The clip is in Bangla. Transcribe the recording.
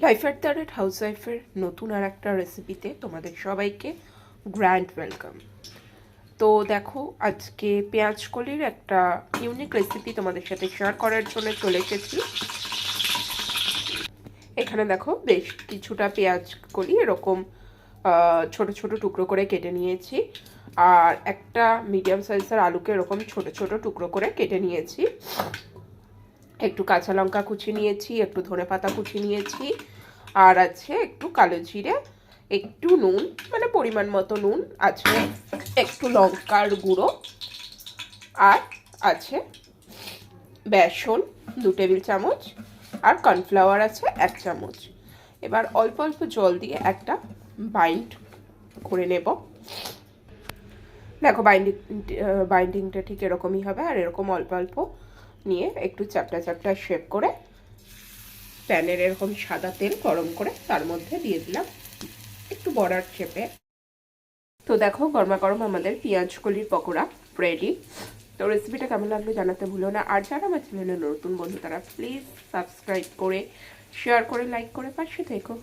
লাইফ অ্যাট দ্য রেট হাউসওয়াইফের নতুন আর একটা রেসিপিতে তোমাদের সবাইকে গ্র্যান্ড ওয়েলকাম। তো দেখো, আজকে পেঁয়াজ কলির একটা ইউনিক রেসিপি তোমাদের সাথে শেয়ার করার জন্য চলে এসেছি। এখানে দেখো বেশ কিছুটা পেঁয়াজ কলি এরকম ছোট ছোট টুকরো করে কেটে নিয়েছি, আর একটা মিডিয়াম সাইজের আলুকে এরকম ছোট ছোট টুকরো করে কেটে নিয়েছি। একটু কাঁচা লঙ্কা কুচি নিয়েছি, একটু ধনেপাতা কুচি নিয়েছি, আর আছে একটু কালো জিরে, একটু নুন, মানে পরিমাণ মতো নুন আছে, একটু লঙ্কার গুঁড়ো, আর আছে বেসন 2 টেবিল চামচ, আর কর্নফ্লাওয়ার আছে 1 চামচ। এবার অল্প অল্প জল দিয়ে একটা বাইন্ড করে নেব। দেখো বাইন্ডিংটা ঠিক এরকমই হবে, আর এরকম অল্প অল্প নিয়ে একটু চ্যাপটা চ্যাপটা শেপ করে প্যানের এরকম সাদা তেল গরম করে তার মধ্যে দিয়ে দিলাম একটু বড়ার শেপে। তো দেখো গরমা গরম আমাদের পেঁয়াজ কলির পকোড়া রেডি। তো রেসিপিটা কেমন লাগলো জানাতে ভুলো না, আর যারা আমার চ্যানেলে নতুন বন্ধু তারা প্লিজ সাবস্ক্রাইব করে শেয়ার করে লাইক করে পাশে থেকো।